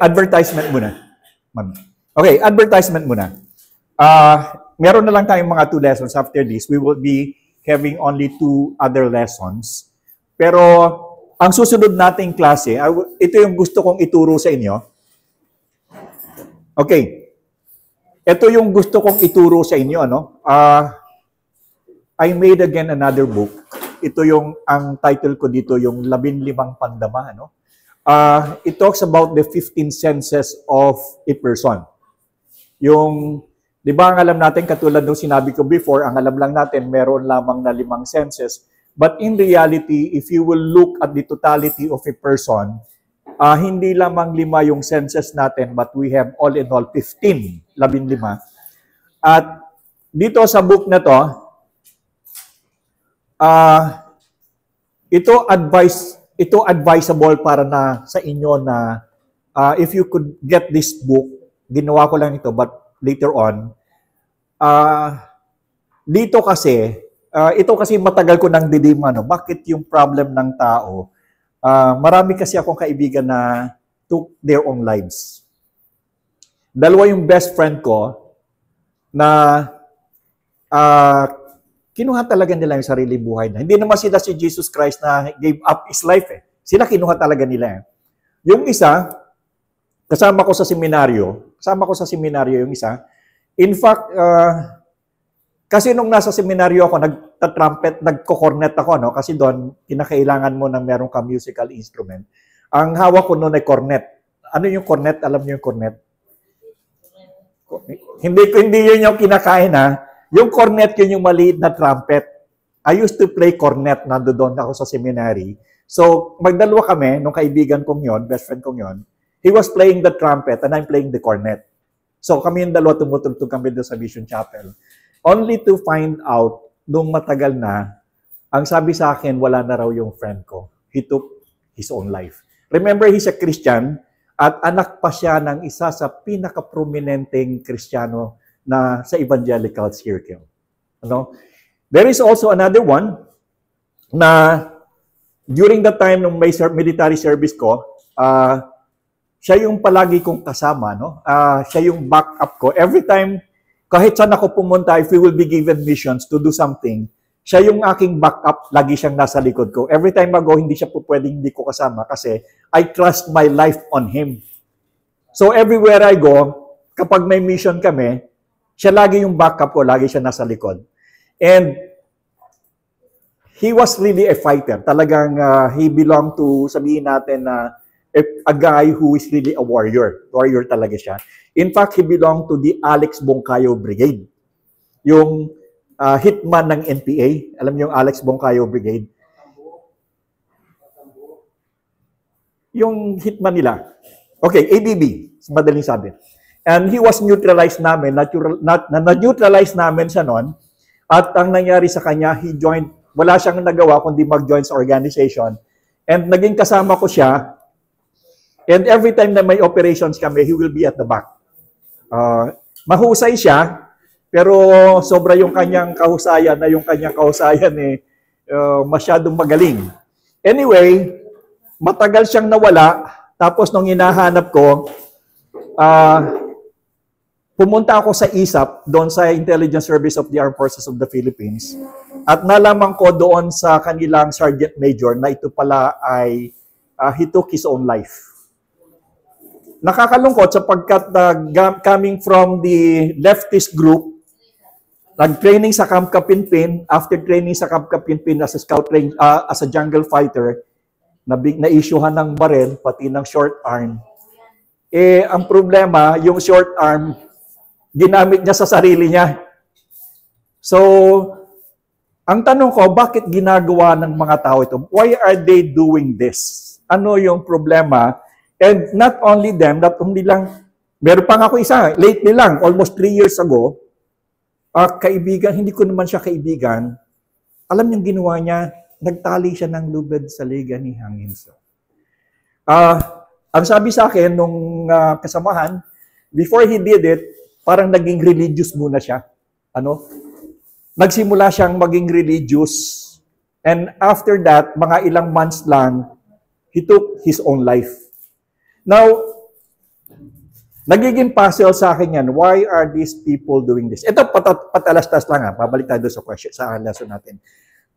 Advertisement muna. Okay, advertisement muna. Meron na lang tayong mga 2 lessons. After this, we will be having only 2 other lessons. Pero, ang susunod nating klase, ito yung gusto kong ituro sa inyo. Okay. Ito yung gusto kong ituro sa inyo, ano? I made again another book. Ito yung, ang title ko dito, yung 15 Pandama, ano? It talks about the 15 senses of a person. Yung, di ba ang alam natin, katulad nung sinabi ko before, ang alam lang natin, meron lamang na 5 senses. But in reality, if you will look at the totality of a person, hindi lamang 5 yung senses natin, but we have all in all 15, 15. At dito sa book na to, ito advisable para na sa inyo na if you could get this book, ginawa ko lang ito, but later on, dito kasi, ito kasi matagal ko nang didima, no? Bakit yung problem ng tao? Marami kasi akong kaibigan na took their own lives. 2 yung best friend ko na kinuha talaga nila yung sarili buhay na. Hindi naman sila si Jesus Christ na gave up his life eh. Sila kinuha talaga nila eh. Yung isa, kasama ko sa seminaryo yung isa. In fact, kasi nung nasa seminaryo ako, nagta-trumpet, nagko-cornet ako, no? Kasi doon, kinakailangan mo na meron ka musical instrument. Ang hawak ko noon ay cornet. Ano yung cornet? Alam niyo yung cornet? Hindi yun yung kinakain, ha? Yung cornet, yun yung maliit na trumpet. I used to play cornet, nandoon ako sa seminary. So, magdalawa kami, nung kaibigan kong yon, best friend kong yon, he was playing the trumpet and I'm playing the cornet. So, kami yung dalawa, tumutugtog kami doon sa Mission Chapel. Only to find out, nung matagal na, ang sabi sa akin, wala na raw yung friend ko. He took his own life. Remember, he's a Christian at anak pa siya ng isa sa pinaka-prominenteng Kristiyano na sa evangelical circle. Ano? There is also another one na during the time ng may military service ko, siya yung palagi kong kasama, no? Siya yung backup ko. Every time, kahit saan ako pumunta, if we will be given missions to do something, siya yung aking backup, lagi siyang nasa likod ko. Every time I go, hindi siya po pwedeng hindi ko kasama kasi I trust my life on him. So everywhere I go, kapag may mission kami, siya lagi yung backup ko, lagi siya nasa likod. And he was really a fighter. Talagang he belonged to, sabihin natin na, a guy who is really a warrior. Warrior talaga siya. In fact, he belonged to the Alex Bongcayo Brigade. Yung hitman ng NPA. Alam niyo yung Alex Bongcayo Brigade? Yung hitman nila. Okay, ABB. Madaling sabi. And he was neutralized namin. Na-neutralize namin siya noon. At ang nangyari sa kanya, he joined, wala siyang nagawa kundi mag-join sa organization. And naging kasama ko siya. And every time na may operations kami, he will be at the back. Mahusay siya, pero sobra yung kanyang kahusayan masyadong magaling. Anyway, matagal siyang nawala, tapos nung hinahanap ko, pumunta ako sa ISAP, doon sa Intelligence Service of the Armed Forces of the Philippines, at nalaman ko doon sa kanilang Sergeant Major na ito pala ay he took his own life. Nakakalungkot sapagkat coming from the leftist group, nag-training sa Camp Kapinpin, after training sa Camp Kapinpin as a scout as a jungle fighter, na-issuehan ng baril, pati ng short arm. Ang problema, yung short arm, ginamit niya sa sarili niya. So, ang tanong ko, bakit ginagawa ng mga tao ito? Why are they doing this? Ano yung problema? And not only them, not only lang, meron pang ako isa, lately lang, almost 3 years ago, kaibigan, hindi ko naman siya kaibigan, alam niyong ginawa niya, nagtali siya ng lubid sa liga ni hangin. Ang sabi sa akin nung kasamahan, before he did it, parang naging religious muna siya. Nagsimula siyang maging religious, and after that, mga ilang months lang, he took his own life. Now, Nagiging puzzle sa akin yan, why are these people doing this? Ito, patalastas lang ha, babalik tayo sa question, sa lesson natin.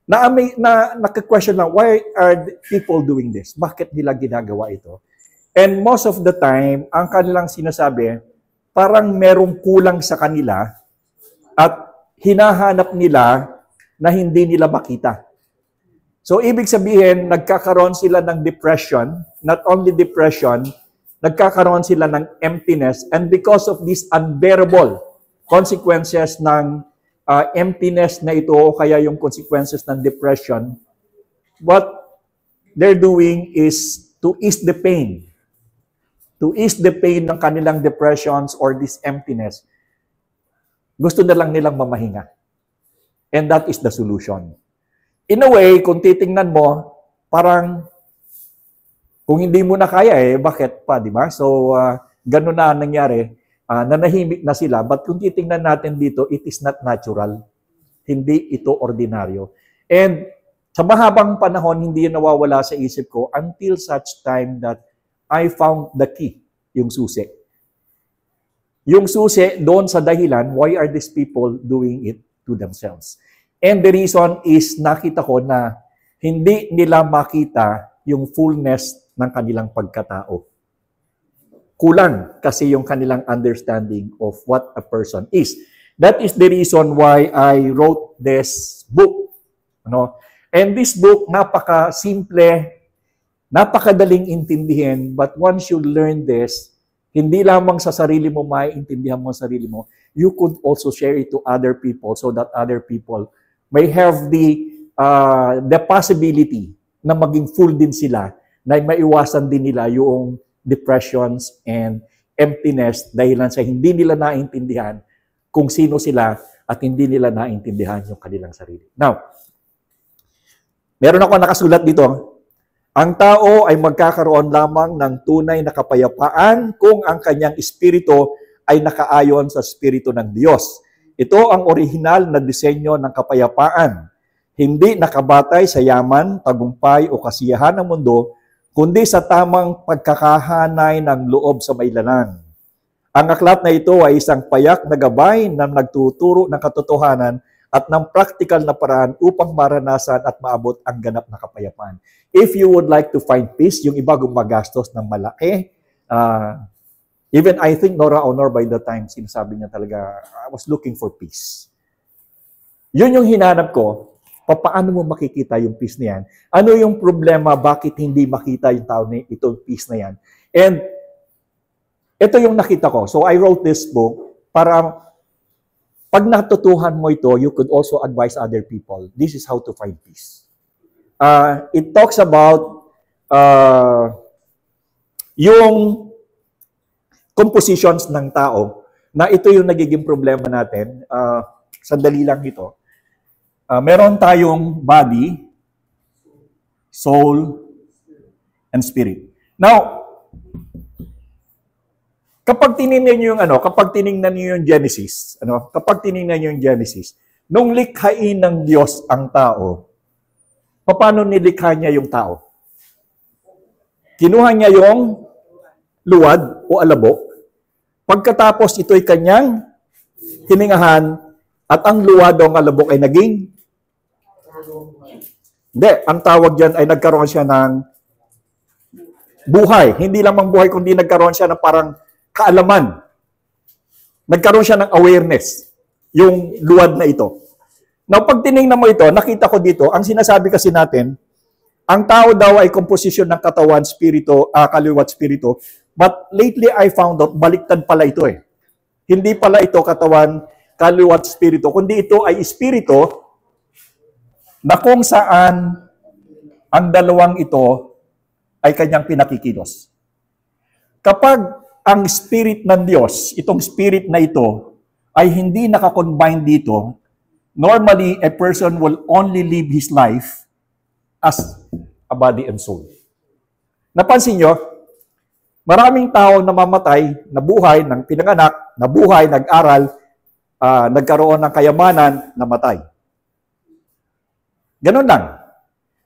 Naka-question lang, why are people doing this? Bakit nila ginagawa ito? And most of the time, ang kanilang sinasabi, parang merong kulang sa kanila at hinahanap nila na hindi nila makita. So, ibig sabihin, nagkakaroon sila ng depression, not only depression, nagkakaroon sila ng emptiness, and because of these unbearable consequences ng emptiness na ito, o kaya yung consequences ng depression, what they're doing is to ease the pain. To ease the pain ng kanilang depressions or this emptiness. Gusto na lang nilang mamahinga. And that is the solution. In a way, kung titingnan mo, parang kung hindi mo na kaya bakit pa, di ba? So, ganun na nangyari. Nanahimik na sila. But kung titingnan natin dito, it is not natural. Hindi ito ordinaryo. And sa mahabang panahon, hindi nawawala sa isip ko until such time that I found the key, yung susi. Yung susi, doon sa dahilan, why are these people doing it to themselves? And the reason is, nakita ko na hindi nila makita yung fullness ng kanilang pagkatao. Kulang kasi yung kanilang understanding of what a person is. That is the reason why I wrote this book. And this book, napaka-simple, napakadaling intindihin, but once you learn this, hindi lamang sa sarili mo maiintindihan mo sa sarili mo, you could also share it to other people so that other people may have the possibility na maging full din sila, na maiwasan din nila yung depressions and emptiness dahilan sa hindi nila naintindihan kung sino sila at hindi nila naintindihan yung kanilang sarili. Now, meron ako nakasulat dito, ang tao ay magkakaroon lamang ng tunay na kapayapaan kung ang kanyang espiritu ay nakaayon sa espiritu ng Diyos. Ito ang orihinal na disenyo ng kapayapaan. Hindi nakabatay sa yaman, tagumpay o kasiyahan ng mundo, kundi sa tamang pagkakahanay ng loob sa mailanan. Ang aklat na ito ay isang payak na gabay na nagtuturo ng katotohanan at ng practical na paraan upang maranasan at maabot ang ganap na kapayapaan. If you would like to find peace, yung iba gumagastos ng malaki. Even I think Nora Honor by the time, sinasabi niya talaga, I was looking for peace. Yun yung hinanap ko. Paano mo makikita yung peace na yan? Ano yung problema? Bakit hindi makita yung tao na itong peace na yan? And ito yung nakita ko. So I wrote this book para pag natutuhan mo ito, you could also advise other people. This is how to find peace. It talks about yung compositions ng tao na ito yung nagiging problema natin. Sandali lang ito. Meron tayong body, soul, and spirit. Now, kapag tiningnan niyo yung Genesis, nung likhain ng Diyos ang tao, paano nilikha niya yung tao? Kinuha niya yung luwad o alabok. Pagkatapos ito'y kanyang hiningahan at ang luwad o ang alabok ay naging hindi, ang tawag dyan ay nagkaroon siya ng buhay. Hindi lamang buhay, kundi nagkaroon siya ng parang kaalaman. Nagkaroon siya ng awareness, yung luwad na ito. Now, pag tinignan mo ito, nakita ko dito, ang sinasabi kasi natin, ang tao daw ay komposisyon ng katawan, spirito, kaliwat spirito. But lately, I found out, baliktad pala ito eh. Hindi pala ito katawan, kaliwat spirito, kundi ito ay spirito na kung saan ang dalawang ito ay kanyang pinakikilos. Kapag ang spirit ng Diyos, itong spirit na ito, ay hindi nakakombine dito, normally, a person will only live his life as a body and soul. Napansin nyo, maraming tao namamatay, nabuhay, ng pinanganak, nabuhay, nag-aral, nagkaroon ng kayamanan, namatay. Ganun lang.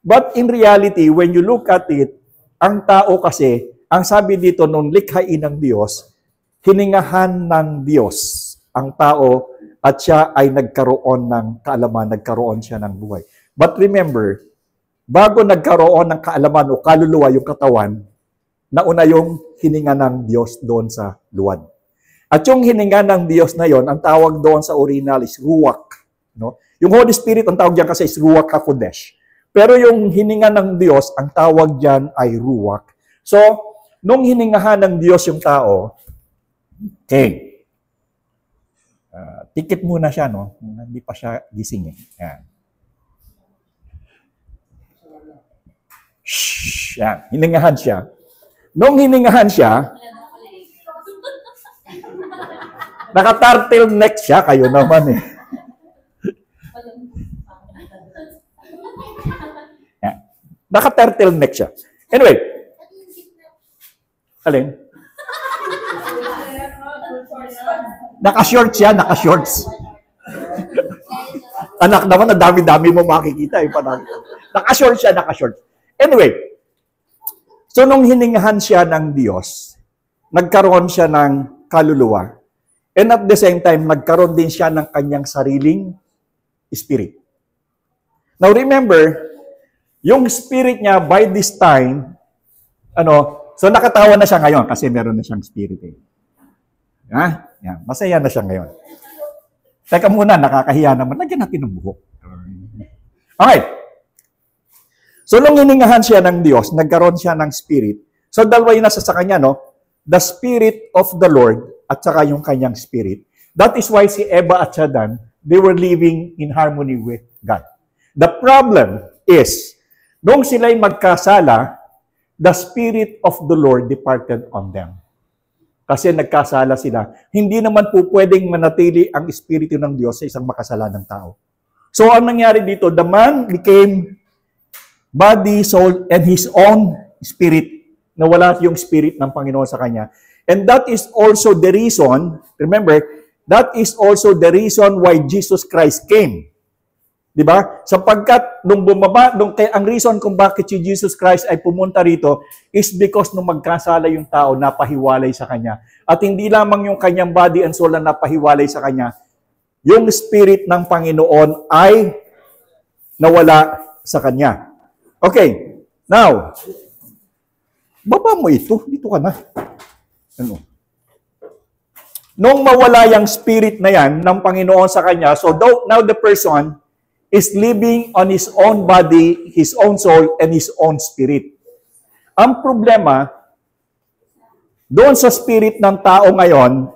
But in reality, when you look at it, ang tao kasi, ang sabi dito nung likhain ng Diyos, hiningahan ng Diyos ang tao at siya ay nagkaroon ng kaalaman, nagkaroon siya ng buhay. But remember, bago nagkaroon ng kaalaman o kaluluwa yung katawan, nauna yung hininga ng Diyos doon sa luwad. At yung hininga ng Diyos na yon, ang tawag doon sa original is Ruach. No? Yung Holy Spirit, ang tawag diyan kasi is Ruach HaKodesh. Pero yung hininga ng Diyos, ang tawag diyan ay Ruach. So, nung hiningahan ng Diyos yung tao, okay, tikit muna siya, no? Hindi pa siya gising eh. Yan. Shhh, yan. Hiningahan siya. Nung hiningahan siya, naka-turtleneck siya, kayo naman eh. Yan. Naka-turtleneck siya. Anyway, alin? Naka-shorts siya, naka-shorts. Anak naman, ang dami-dami mo makikita. Naka-shorts siya, naka-shorts. Anyway, so nung hiningahan siya ng Diyos, nagkaroon siya ng kaluluwa. And at the same time, nagkaroon din siya ng kanyang sariling spirit. Now remember, yung spirit niya by this time, so nakatawa na siya ngayon kasi meron na siyang spirit eh. Yan, masaya na siya ngayon. Teka muna, nakakahiya naman. Lagyan natin ng buhok. Okay. So, nung hiningahan siya ng Diyos, nagkaroon siya ng spirit. So, dalawa yung nasa sa kanya, no? The spirit of the Lord at saka yung kanyang spirit. That is why si Eva at Adan, they were living in harmony with God. The problem is, nung sila'y magkasala, the spirit of the Lord departed on them. Kasi nagkasala sila. Hindi naman po pwedeng manatili ang espiritu ng Diyos sa isang makasalanang tao. So, ang nangyari dito, the man became body, soul, and his own spirit. Nawala yung spirit ng Panginoon sa kanya. And that is also the reason, remember, that is also the reason why Jesus Christ came. Diba? Sapagkat nung bumaba, ang reason kung bakit si Jesus Christ ay pumunta rito is because nung magkasala yung tao, napahiwalay sa kanya. At hindi lamang yung kanyang body and soul na napahiwalay sa kanya, yung spirit ng Panginoon ay nawala sa kanya. Okay, now, baba mo ito. Dito ka na. Nung mawala yung spirit na yan ng Panginoon sa kanya, so now the person is living on his own body, his own soul, and his own spirit. Ang problema, doon sa spirit ng tao ngayon,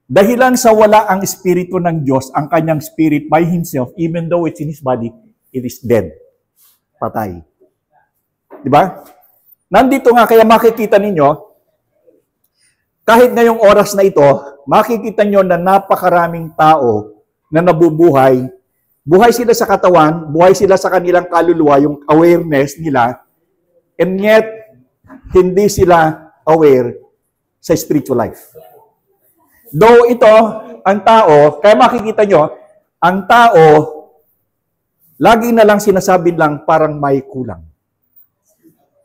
dahilan sa wala ang espiritu ng Diyos, ang kanyang spirit by himself, even though it's in his body, it is dead. Patay. Diba? Nandito nga, kaya makikita ninyo, kahit ngayong oras na ito, makikita nyo na napakaraming tao na nabubuhay. Buhay sila sa katawan, buhay sila sa kanilang kaluluwa, yung awareness nila, and yet, hindi sila aware sa spiritual life. Though ito, ang tao, kaya makikita nyo, ang tao, lagi na lang sinasabi lang parang may kulang.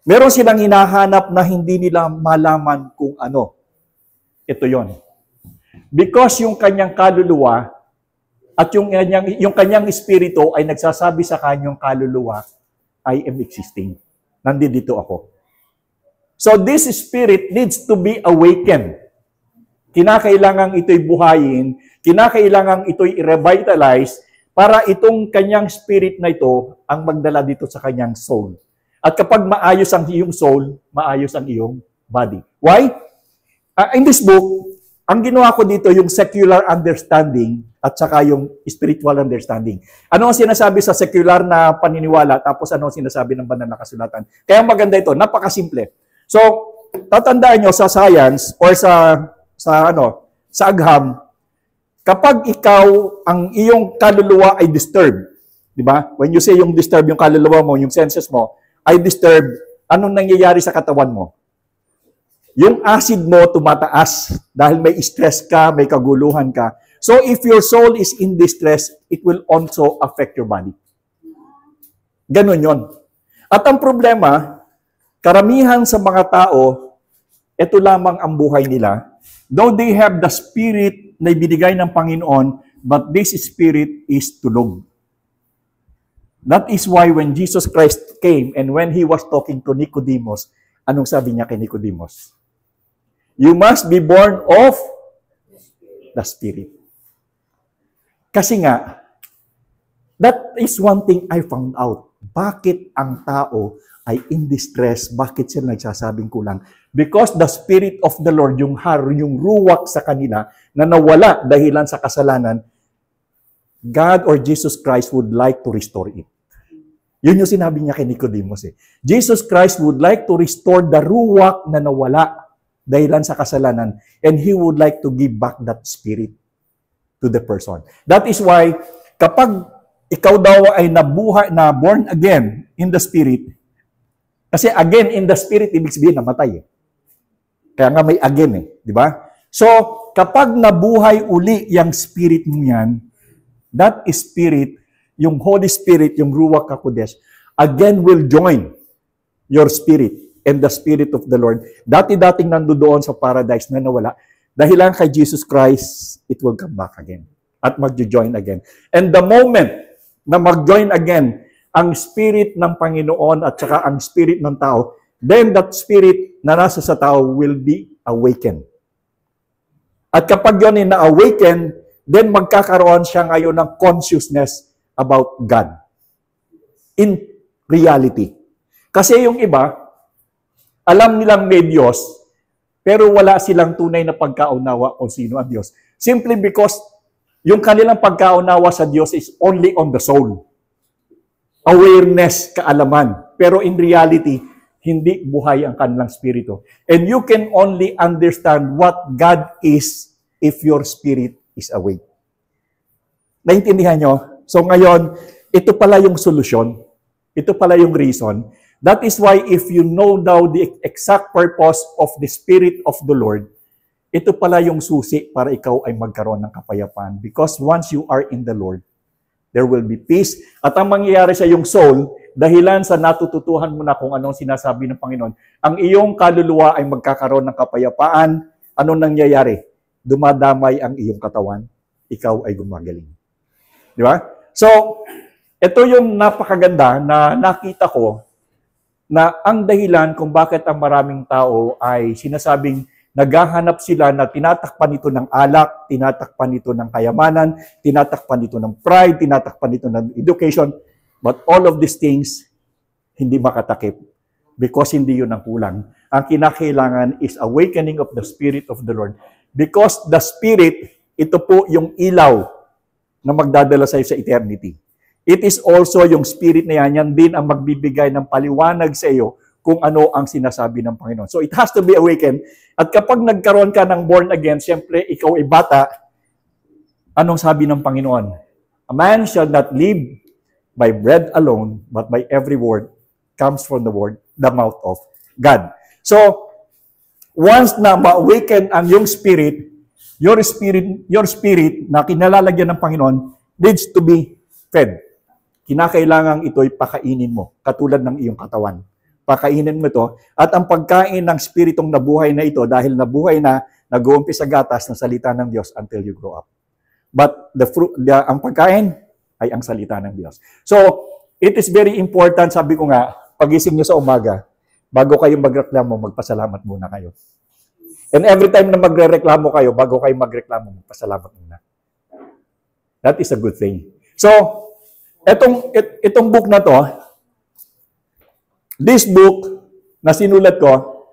Meron silang hinahanap na hindi nila malaman kung ano. Ito yon. Because yung kanyang kaluluwa, at yung kanyang espiritu ay nagsasabi sa kanyang kaluluwa, I am existing. Nandito ako. So this spirit needs to be awakened. Kinakailangan ito'y buhayin, kinakailangan ito'y i-revitalize para itong kanyang spirit na ito ang magdala dito sa kanyang soul. At kapag maayos ang iyong soul, maayos ang iyong body. Why? In this book, ang ginawa ko dito yung secular understanding at saka yung spiritual understanding. Ano ang sinasabi sa secular na paniniwala tapos ano ang sinasabi ng banal na kasulatan? Kaya maganda ito, napakasimple. So, tatandaan nyo sa science or sa agham, kapag ikaw ang iyong kaluluwa ay disturbed, di ba? When you say yung disturb yung kaluluwa mo, yung senses mo ay disturbed, anong nangyayari sa katawan mo? Yung acid mo tumataas dahil may stress ka, may kaguluhan ka. So if your soul is in distress, it will also affect your body. Ganun yon. At ang problema, karamihan sa mga tao, ito lamang ang buhay nila. Though they have the Spirit na ibinigay ng Panginoon, but this Spirit is tulog. That is why when Jesus Christ came and when He was talking to Nicodemus, anong sabi niya kay Nicodemus? You must be born of the Spirit. Kasi nga, that is one thing I found out. Bakit ang tao ay in distress? Bakit sila nagsasabing kulang? Because the Spirit of the Lord, yung ruwak sa kanila, na nawala dahilan sa kasalanan, God or Jesus Christ would like to restore it. Yun yung sinabi niya kay Nicodemus. Jesus Christ would like to restore the ruwak na nawala dahilan sa kasalanan, and He would like to give back that Spirit to the person. That is why, kapag ikaw daw ay nabuhay, na born again in the Spirit, kasi again in the Spirit, ibig sabihin namatay. Kaya nga may again di ba? So, kapag nabuhay uli yung Spirit mo yan, that Spirit, yung Holy Spirit, yung Ruach HaKodesh, again will join your spirit and the Spirit of the Lord. Dati-dating nandoon sa paradise na nawala, dahil lang kay Jesus Christ, it will come back again at mag-join again. And the moment na mag-join again ang Spirit ng Panginoon at saka ang Spirit ng tao, then that Spirit na nasa sa tao will be awakened. At kapag yun ay na-awaken, then magkakaroon siya ngayon ng consciousness about God. In reality. Kasi yung iba, alam nilang may Diyos, pero wala silang tunay na pagkaunawa kung sino ang Diyos. Simply because yung kanilang pagkaunawa sa Diyos is only on the soul. Awareness, kaalaman. Pero in reality, hindi buhay ang kanilang spirito. And you can only understand what God is if your spirit is awake. Naintindihan nyo? So ngayon, ito pala yung solusyon. Ito pala yung reason. That is why if you know now the exact purpose of the Spirit of the Lord, ito pala yung susi para ikaw ay magkaroon ng kapayapaan. Because once you are in the Lord, there will be peace. At ang mangyayari sa iyong soul, dahilan sa natututuhan mo na kung anong sinasabi ng Panginoon, ang iyong kaluluwa ay magkakaroon ng kapayapaan. Anong nangyayari? Dumadamay ang iyong katawan, ikaw ay gumagaling. Di ba? So, ito yung napakaganda na nakita ko na ang dahilan kung bakit ang maraming tao ay sinasabing naghahanap sila na tinatakpan ito ng alak, tinatakpan ito ng kayamanan, tinatakpan ito ng pride, tinatakpan ito ng education. But all of these things, hindi makatakip because hindi yun ang kulang. Ang kinakailangan is awakening of the Spirit of the Lord. Because the Spirit, ito po yung ilaw na magdadala sa iyo sa eternity. It is also yung Spirit na yan din ang magbibigay ng paliwanag sa iyo kung ano ang sinasabi ng Panginoon. So it has to be awakened. At kapag nagkaroon ka ng born again, siyempre ikaw ay bata, anong sabi ng Panginoon? A man shall not live by bread alone, but by every word comes from the mouth of God. So, once na ma-awaken ang iyong spirit na kinalalagyan ng Panginoon needs to be fed. Kinakailangan ito'y pakainin mo, katulad ng iyong katawan. Pakainin mo ito, at ang pagkain ng spiritong nabuhay na ito, dahil nabuhay na, nag-uumpisa gatas ng salita ng Diyos until you grow up. But ang pagkain ay ang salita ng Diyos. So, it is very important, sabi ko nga, pagising nyo sa umaga, bago kayo magreklamo, magpasalamat muna kayo. And every time na magre-reklamo kayo, bago kayo magreklamo, magpasalamat muna. That is a good thing. So, itong book na to, this book na sinulat ko,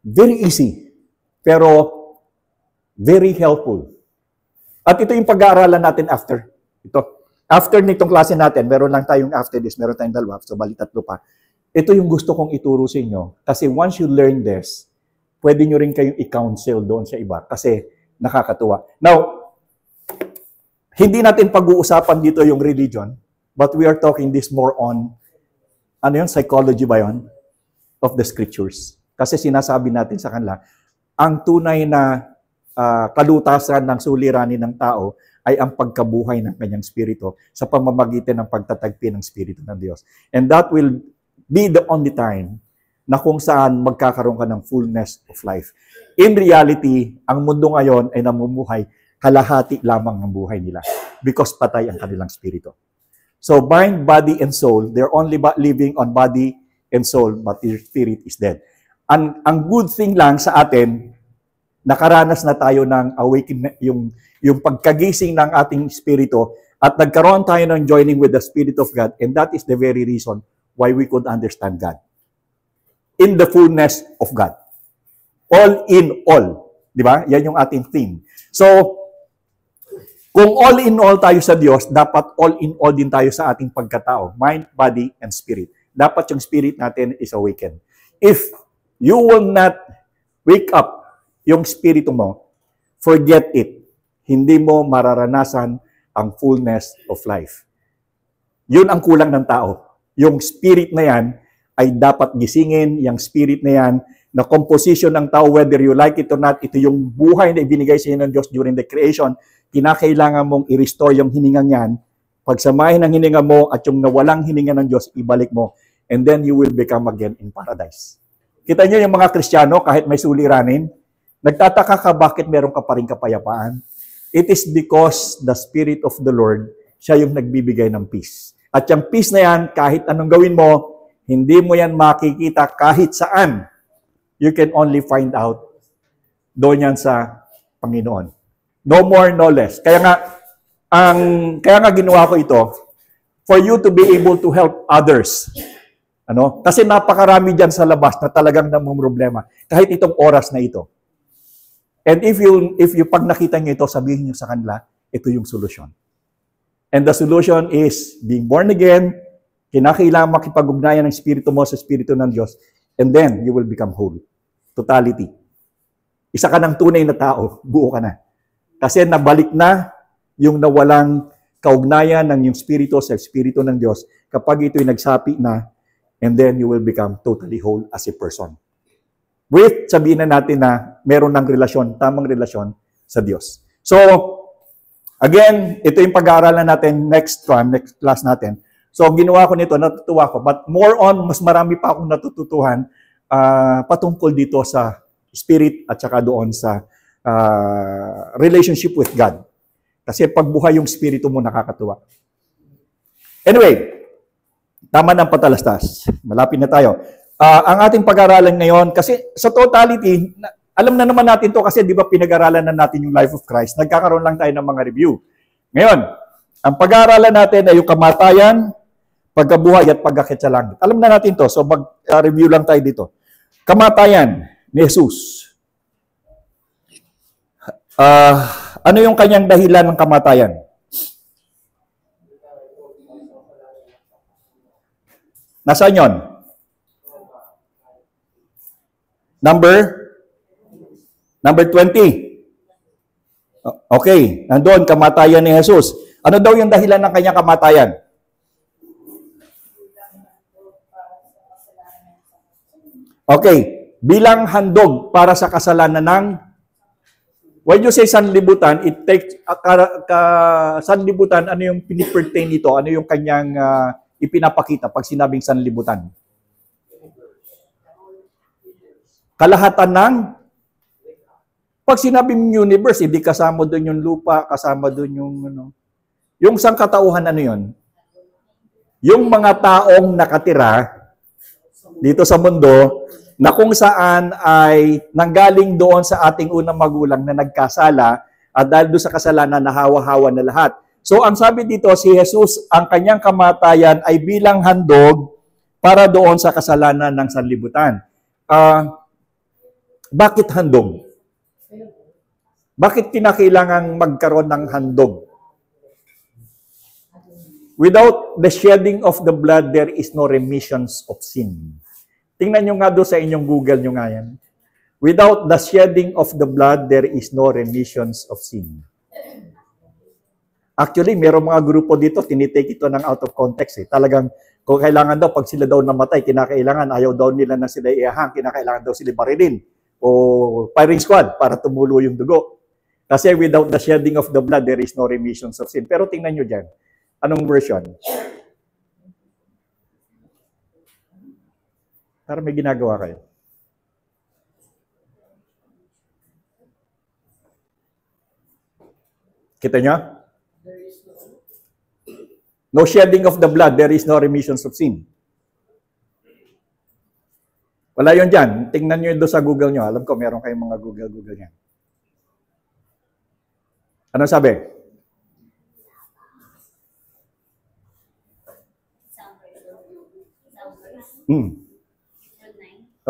very easy, pero very helpful. At ito yung pag-aaralan natin after. After nitong klase natin, meron lang tayong after this, meron tayong dalawa, so bali tatlo pa. Ito yung gusto kong ituro sa inyo. Kasi once you learn this, pwede nyo rin kayong i-counsel doon sa iba. Kasi nakakatuwa. Now, hindi natin pag-uusapan dito yung religion, but we are talking this more on, psychology ba yun? Of the scriptures. Kasi sinasabi natin sa kanila, ang tunay na kalutasan ng suliranin ng tao ay ang pagkabuhay ng kanyang spirito sa pamamagitan ng pagtatagpi ng spirito ng Diyos. And that will be the only time na kung saan magkakaroon ka ng fullness of life. In reality, ang mundo ngayon ay namumuhay, kalahati lamang ng buhay nila because patay ang kanilang spirito. So mind, body, and soul, they're only living on body and soul, but their spirit is dead. Ang good thing lang sa atin, nakaranas na tayo ng awaken, yung pagkagising ng ating spirito at nagkaroon tayo ng joining with the Spirit of God, and that is the very reason why we could understand God. In the fullness of God. All in all. Di ba? Yan yung ating theme. So, kung all in all tayo sa Diyos, dapat all in all din tayo sa ating pagkatao. Mind, body, and spirit. Dapat yung spirit natin is awakened. If you will not wake up yung spirito mo, forget it. Hindi mo mararanasan ang fullness of life. Yun ang kulang ng tao. Yung spirit na yan ay dapat gisingin, yung spirit na yan, na composition ng tao, whether you like it or not, ito yung buhay na ibinigay sa inyo ng Diyos during the creation, kinakailangan mong i-restore yung hiningang yan, pagsamahin ng hininga mo at yung nawalang hininga ng Diyos, ibalik mo, and then you will become again in paradise. Kita niyo yung mga Kristiyano, kahit may suliranin, nagtataka ka bakit meron ka pa rin kapayapaan? It is because the Spirit of the Lord, siya yung nagbibigay ng peace. At yung peace na yan, kahit anong gawin mo, hindi mo yan makikita kahit saan. You can only find out doon yan sa Panginoon. No more, no less. Kaya nga ginawa ko ito, for you to be able to help others. Ano? Kasi napakarami dyan sa labas na talagang namumroblema. Kahit itong oras na ito. And if you pag nakita nyo ito, sabihin nyo sa kanila, ito yung solusyon. And the solution is being born again, kinakailangan makipag-ugnayan ng spirito mo sa spirito ng Diyos, and then you will become whole. Totality. Isa ka ng tunay na tao, buo ka na. Kasi nabalik na yung nawalang kaugnayan ng yung spirito sa spirito ng Diyos kapag ito'y nagsapi na, and then you will become totally whole as a person. With, sabihin na natin na meron ng relasyon, tamang relasyon sa Diyos. So, again, ito yung pag-aaralan natin next class natin. So, ginawa ko nito, natutuwa ko. But more on, mas marami pa akong natututuhan patungkol dito sa spirit at saka doon sa relationship with God. Kasi pagbuhay yung spirito mo, nakakatuwa. Anyway, tama ng patalastas. Malapit na tayo. Ang ating pag-aaralan ngayon, kasi sa totality, alam na naman natin to kasi di ba pinag-aralan na natin yung life of Christ. Nagkakaroon lang tayo ng mga review. Ngayon, ang pag-aaralan natin ay yung kamatayan, pagkabuhay at pagkakit sa langit. Alam na natin to, so mag-review lang tayo dito. Kamatayan ni Jesus. Ano yung kanyang dahilan ng kamatayan? Nasaan yun? Number 20. Okay, nandoon, kamatayan ni Jesus. Ano daw yung dahilan ng kanyang kamatayan? Okay, bilang handog para sa kasalanan ng, when you say sanlibutan, it takes, sanlibutan, ano yung pinipertain nito? Ano yung kanyang ipinapakita pag sinabing sanlibutan? Kalahatan ng, pag sinabing universe, hindi kasama doon yung lupa, kasama doon yung, yung sangkatauhan, ano yun? Yung mga taong nakatira dito sa mundo, na kung saan ay nanggaling doon sa ating unang magulang na nagkasala at dahil doon sa kasalanan nahawa-hawa na lahat. So ang sabi dito, si Jesus, ang kanyang kamatayan ay bilang handog para doon sa kasalanan ng sanlibutan. Bakit handog? Bakit kinakailangang magkaroon ng handog? Without the shedding of the blood, there is no remissions of sin. Tingnan nyo nga doon sa inyong Google nyo nga yan. Without the shedding of the blood, there is no remissions of sin. Actually, mayroong mga grupo dito, tinitake ito ng out of context. Talagang, kung kailangan daw, pag sila daw namatay, kinakailangan, ayaw daw nila na sila iahang, kinakailangan daw sila barilin o firing squad para tumulo yung dugo. Kasi without the shedding of the blood, there is no remissions of sin. Pero tingnan nyo dyan. Anong version? Para may ginagawa kayo. Kita nyo? No shedding of the blood, there is no remission of sin. Wala yun dyan. Tingnan nyo doon sa Google nyo. Alam ko, meron kayong mga Google yan. Ano sabi?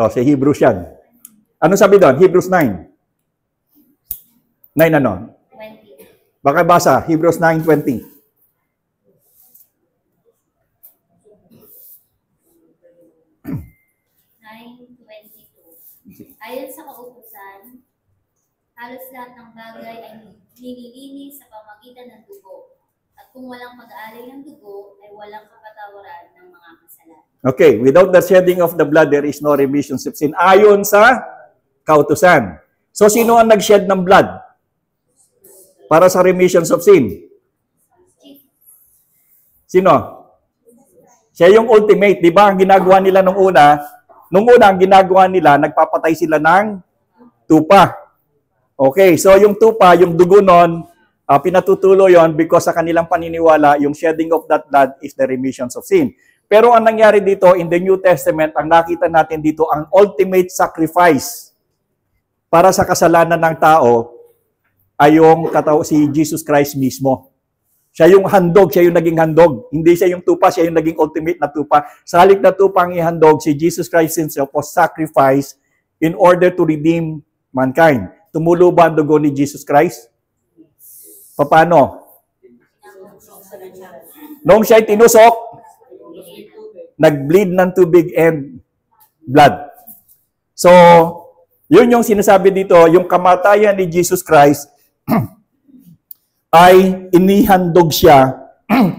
Oh, si Hebrews yan. Ano sabi doon? Hebrews 9. 9 ano? 20. Baka basa, Hebrews 9:20. Ayon sa kautusan, halos lahat ng bagay ay nililinis sa pamagitan ng dugo. At kung walang pag-aalay ng dugo, ay walang kapatawaran ng mga kasalanan. Okay, without the shedding of the blood, there is no remission of sin. Ayon sa kautusan. So, sino ang nag-shed ng blood para sa remission of sin? Sino? Siya yung ultimate, di ba? Ang ginagawa nila nung una, ang ginagawa nila, nagpapatay sila ng tupa. Okay, so yung tupa, yung dugo nun, pinatutulo yon because sa kanilang paniniwala, yung shedding of that blood is the remission of sin. Pero ang nangyari dito, in the New Testament, ang nakita natin dito, ang ultimate sacrifice para sa kasalanan ng tao ay yung si Jesus Christ mismo. Siya yung handog, siya yung naging handog. Hindi siya yung tupa, siya yung naging ultimate na tupa. Sa halip na tupa ang ihandog, si Jesus Christ himself was sacrificed in order to redeem mankind. Tumulo ba ang dugo ni Jesus Christ? Paano? Noong siya'y tinusok, nag-bleed ng tubig and blood. So, yun yung sinasabi dito, yung kamatayan ni Jesus Christ, ay inihandog siya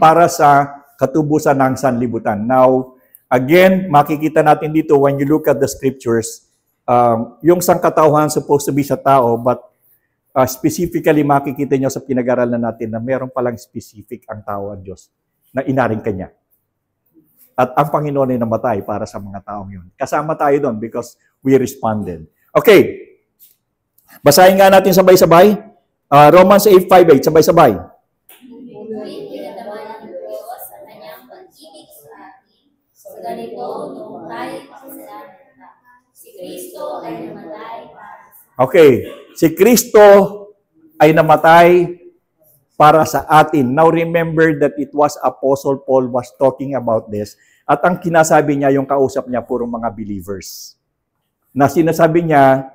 para sa katubusan ng sanlibutan. Now, again, makikita natin dito when you look at the scriptures, yung sangkatauhan supposed to be sa tao, but specifically makikita nyo sa pinag-aralan natin na meron palang specific ang tao at Diyos na inaring kanya. At ang Panginoon ay namatay para sa mga taong yun. Kasama tayo doon because we responded. Okay, basahin nga natin sabay-sabay. Romans 8:5-8, sabay-sabay. Ngunit pinatawanan ng Diyos sa kanyang pag-ibig sa atin. Sa ganito, noong tayo makasalanan na, si Kristo ay namatay para sa atin. Okay, si Kristo ay namatay para sa atin. Now remember that it was Apostle Paul was talking about this. At ang kinasabi niya, yung kausap niya, puro mga believers. Na sinasabi niya,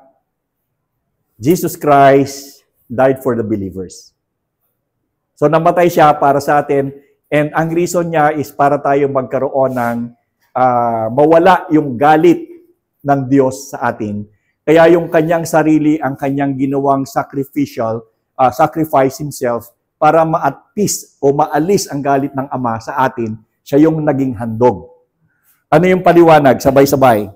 Jesus Christ died for the believers. So namatay siya para sa atin, and ang reason niya is para tayo magkaroon ng mawala yung galit ng Diyos sa atin. Kaya yung kanyang sarili, ang kanyang ginawang sacrifice himself para ma-at-peace o maalis ang galit ng Ama sa atin, siya yung naging handog. Ano yung paliwanag? Sabay-sabay. Ang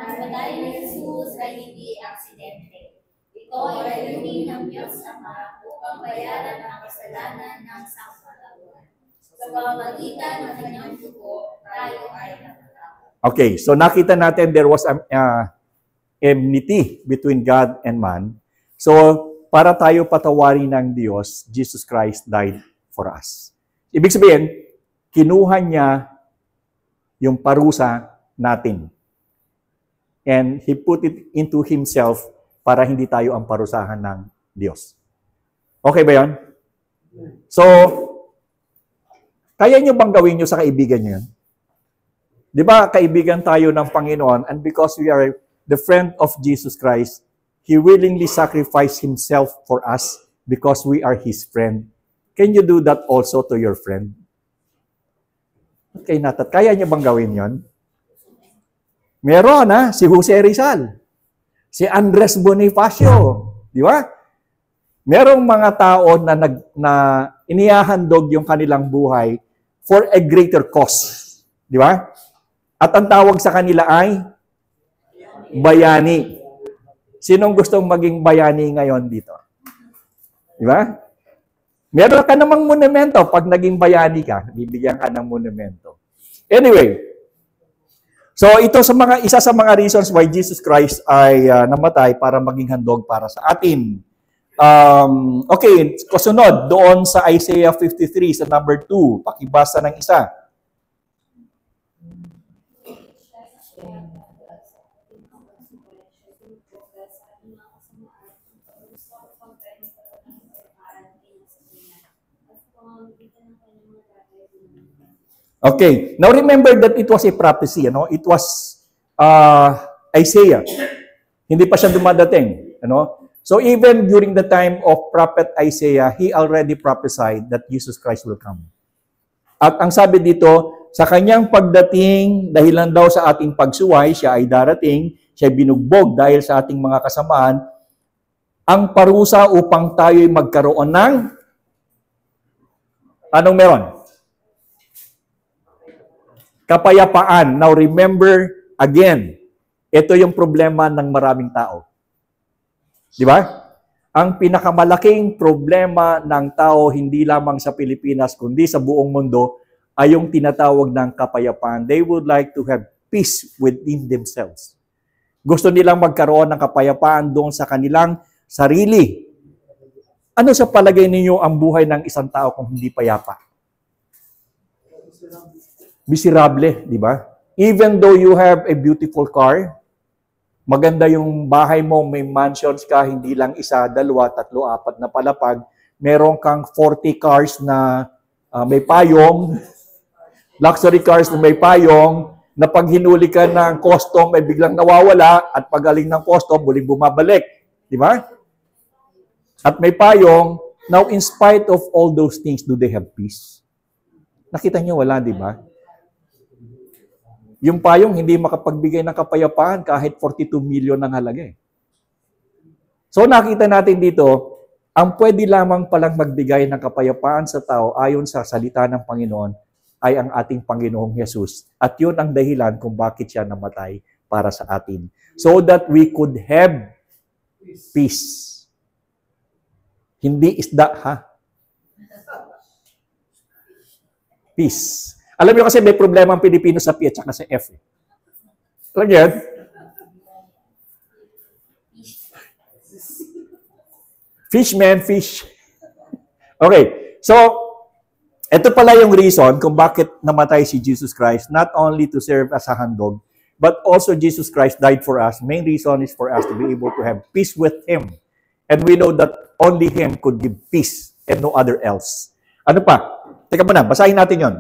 pagkain ni Jesus ay hindi aksidente. Ito ay hinihin ng Diyos Ama upang bayaran ang kasalanan ng sangkatauhan. Sa pamamagitan ng kanyang dugo, tayo ay natatawad. Okay, so nakita natin there was enmity between God and man. So, para tayo patawarin ng Diyos, Jesus Christ died for us. Ibig sabihin, kinuha niya yung parusa natin. And He put it into Himself para hindi tayo ang parusahan ng Diyos. Okay ba yun? So, kaya nyo bang gawin nyo sa kaibigan nyo yun? Di ba, kaibigan tayo ng Panginoon, and because we are the friend of Jesus Christ, He willingly sacrificed Himself for us because we are His friend. Can you do that also to your friend? Okay, natat. Kaya niyo bang gawin yon? Meron, si Jose Rizal, si Andres Bonifacio, di ba? Merong mga tao na inihahandog yung kanilang buhay for a greater cause. Di ba? At ang tawag sa kanila ay bayani. Sinong gustong maging bayani ngayon dito? Di ba? Meron ka namang monumento pag naging bayani ka, bibigyan ka ng monumento. Anyway, So ito isa sa mga reasons why Jesus Christ ay namatay para maging handog para sa atin. Okay, kasunod doon sa Isaiah 53 sa number 2, pakibasa ng isa. Okay. Now remember that it was a prophecy, ano? It was Isaiah. Hindi pa siya dumadating, ano? So even during the time of prophet Isaiah, he already prophesied that Jesus Christ will come. At ang sabi dito, sa kanyang pagdating, dahilan daw sa ating pagsuway, siya ay darating, siya ay binugbog dahil sa ating mga kasamaan, ang parusa upang tayo'y magkaroon ng anong meron? Kapayapaan. Now remember, again, ito yung problema ng maraming tao. Di ba? Ang pinakamalaking problema ng tao, hindi lamang sa Pilipinas, kundi sa buong mundo, ay yung tinatawag ng kapayapaan. They would like to have peace within themselves. Gusto nilang magkaroon ng kapayapaan doon sa kanilang sarili. Ano sa palagay ninyo ang buhay ng isang tao kung hindi payapa? Miserable, di ba? Even though you have a beautiful car, maganda yung bahay mo, may mansions ka, hindi lang isa, dalawa, tatlo, apat na palapag, meron kang 40 cars na may payong, luxury cars na may payong, na pag hinuli ka ng custom, ay biglang nawawala, at pagaling ng custom, muling bumabalik. Di ba? At may payong, now in spite of all those things, do they have peace? Nakita niyo, wala, di ba? Yung payong hindi makapagbigay ng kapayapaan kahit 42 million ang halaga eh. So nakita natin dito, ang pwede lamang palang magbigay ng kapayapaan sa tao ayon sa salita ng Panginoon ay ang ating Panginoong Hesus. At yun ang dahilan kung bakit siya namatay para sa atin. So that we could have peace. Hindi isda, ha? Peace. Alam niyo kasi may problema ang Pilipino sa P at saka sa F. Alam niyo yan? Fish, man, fish. Okay. So, ito pala yung reason kung bakit namatay si Jesus Christ, not only to serve as a handog, but also Jesus Christ died for us. Main reason is for us to be able to have peace with Him. And we know that only Him could give peace and no other else. Ano pa? Teka muna, basahin natin yon.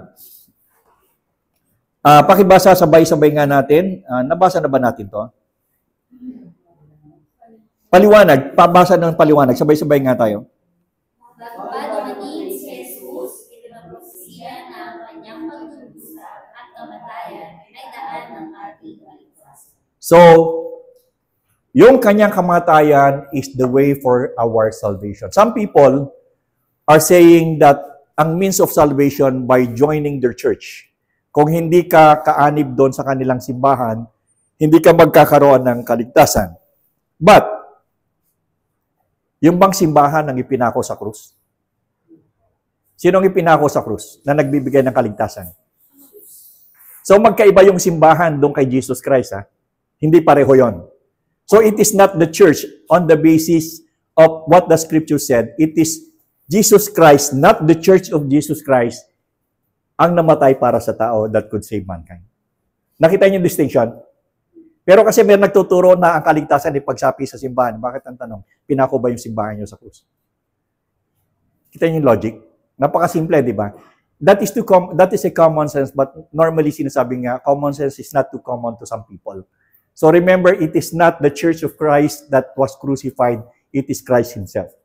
Pakibasa, sabay-sabay nga natin. Nabasa na ba natin to? Paliwanag. Pabasa ng paliwanag. Sabay-sabay nga tayo. Bago maging si Jesus, itinapropesiya na ang kanyang pagdudusa at kamatayan ay daan ng ating kaligtasan. So, yung kanyang kamatayan is the way for our salvation. Some people are saying that ang means of salvation by joining their church. Kung hindi ka kaanib doon sa kanilang simbahan, hindi ka magkakaroon ng kaligtasan. But, yung bang simbahan ang ipinako sa krus? Sino ang ipinako sa krus na nagbibigay ng kaligtasan? So, magkaiba yung simbahan doon kay Jesus Christ, ha? Hindi pareho yon. So, it is not the church on the basis of what the scripture said. It is Jesus Christ, not the church of Jesus Christ, ang namatay para sa tao that could save mankind. Nakita niyo yung distinction? Pero kasi may nagtuturo na ang kaligtasan ay pagsapi sa simbahan. Bakit ang tanong? Pinako ba yung simbahan niyo sa krus? Kita niyo yung logic? Napakasimple, di ba? That is a common sense, but normally sinasabi nga, common sense is not too common to some people. So remember, it is not the Church of Christ that was crucified, it is Christ Himself.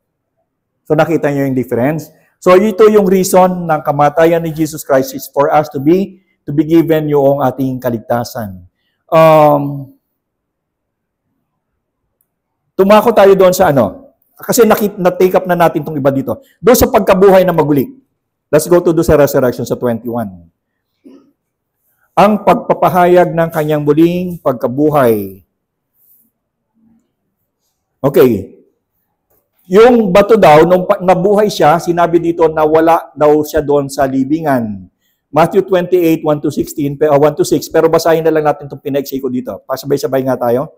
So nakita niyo yung difference? So ito yung reason ng kamatayan ni Jesus Christ is for us to be given yung ating kaligtasan. Tumako tayo doon sa ano? Kasi na-take up na natin itong iba dito. Doon sa pagkabuhay na maguli. Let's go to doon sa resurrection sa 21. Ang pagpapahayag ng kanyang muling pagkabuhay. Okay. Yung bato daw, nung nabuhay siya, sinabi dito na wala daw siya doon sa libingan. Matthew 28, 1 to 16, 1 to 6, pero basahin na lang natin itong pinaiksi ko dito. Pasabay-sabay nga tayo.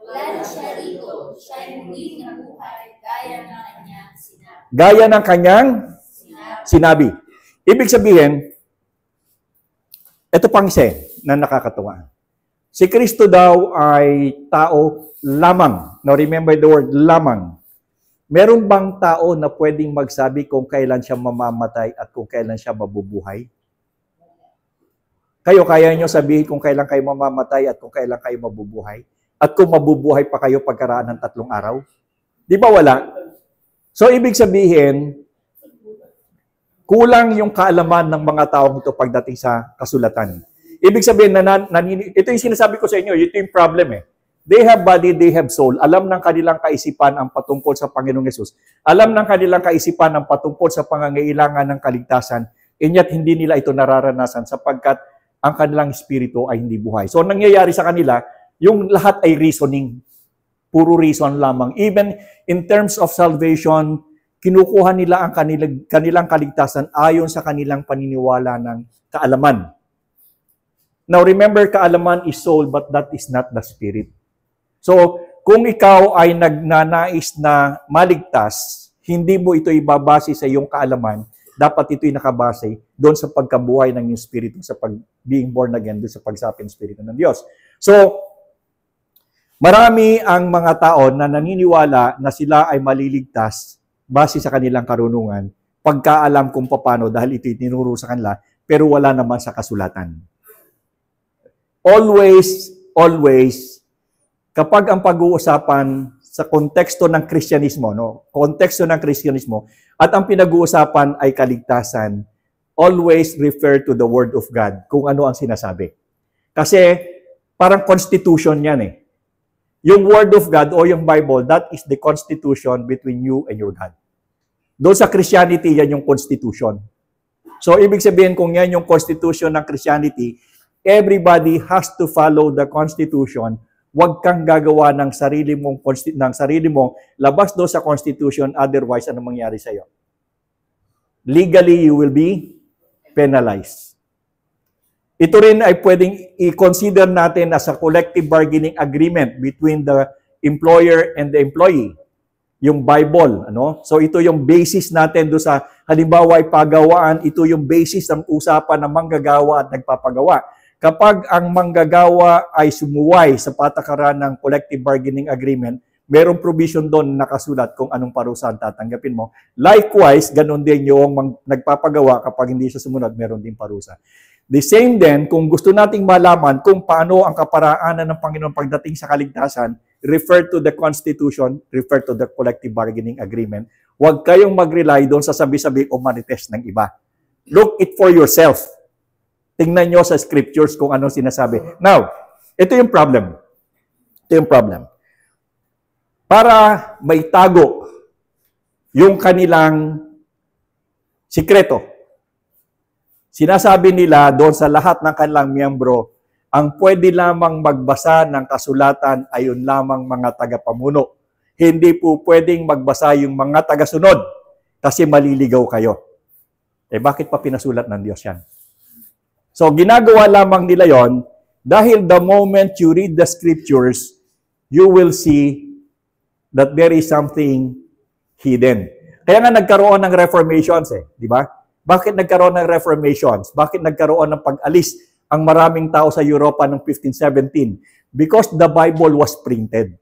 Wala na siya rito, siya'y muling nabuhay, gaya ng kanyang sinabi. Gaya ng kanyang sinabi. Ibig sabihin, ito pang isa na nakakatuwa. Si Kristo daw ay tao lamang. Now remember the word lamang. Meron bang tao na pwedeng magsabi kung kailan siya mamamatay at kung kailan siya mabubuhay? Kayo, kaya nyo sabihin kung kailan kayo mamamatay at kung kailan kayo mabubuhay? At kung mabubuhay pa kayo pagkaraan ng 3 araw? Di ba wala? So, ibig sabihin, kulang yung kaalaman ng mga taong ito pagdating sa kasulatan. Ibig sabihin, ito yung sinasabi ko sa inyo, ito yung problem eh. They have body, they have soul. Alam ng kanilang kaisipan ang patungkol sa Panginoong Yesus. Alam ng kanilang kaisipan ang patungkol sa pangangailangan ng kaligtasan. And yet, hindi nila ito nararanasan sapagkat ang kanilang espiritu ay hindi buhay. So, nangyayari sa kanila, yung lahat ay reasoning. Puro reason lamang. Even in terms of salvation, kinukuha nila ang kanilang kaligtasan ayon sa kanilang paniniwala ng kaalaman. Now, remember, kaalaman is soul, but that is not the spirit. So, kung ikaw ay nagnanais na maligtas, hindi mo ito ibabase sa iyong kaalaman, dapat ito'y nakabase doon sa pagkabuhay ng iyong spirito, sa being born again, doon sa pagsapin spirito ng Diyos. So, marami ang mga tao na naniniwala na sila ay maliligtas base sa kanilang karunungan, pagkaalam kung paano dahil ito'y tinuro sa kanila, pero wala naman sa kasulatan. Always, kapag ang pag-uusapan sa konteksto ng Kristyanismo, konteksto ng Kristyanismo, at ang pinag-uusapan ay kaligtasan, always refer to the Word of God, kung ano ang sinasabi. Kasi parang constitution yan eh. Yung Word of God o yung Bible, that is the constitution between you and your God. Doon sa Christianity, yan yung constitution. So, ibig sabihin, kung yan yung constitution ng Christianity, everybody has to follow the constitution. Huwag kang gagawa ng sarili mo, labas doon sa constitution, otherwise, ano mangyari sa'yo? Legally, you will be penalized. Ito rin ay pwedeng i-consider natin as a collective bargaining agreement between the employer and the employee. Yung Bible, So, ito yung basis natin doon sa, halimbawa, ay pagawaan, ito yung basis ng usapan ng manggagawa at nagpapagawa. Kapag ang manggagawa ay sumuway sa patakaran ng collective bargaining agreement, merong provision doon nakasulat kung anong parusa ang tatanggapin mo. Likewise, ganun din yung nagpapagawa kapag hindi siya sumunod, meron din parusa. The same din, kung gusto nating malaman kung paano ang kaparaanan ng Panginoon pagdating sa kaligtasan, refer to the Constitution, refer to the collective bargaining agreement. Huwag kayong mag-rely doon sa sabi-sabi o manifest ng iba. Look it for yourself. Tingnan nyo sa scriptures kung anong sinasabi. Now, ito yung problem. Para may tago yung kanilang sikreto. Sinasabi nila doon sa lahat ng kanilang miyembro, ang pwede lamang magbasa ng kasulatan ay yun lamang mga tagapamuno. Hindi po pwedeng magbasa yung mga tagasunod kasi maliligaw kayo. Bakit pa pinasulat ng Diyos yan? So, ginagawa lamang nila yon dahil the moment you read the scriptures, you will see that there is something hidden. Kaya nga nagkaroon ng reformations di ba? Bakit nagkaroon ng reformations? Bakit nagkaroon ng pag-alis ang maraming tao sa Europa noong 1517? Because the Bible was printed.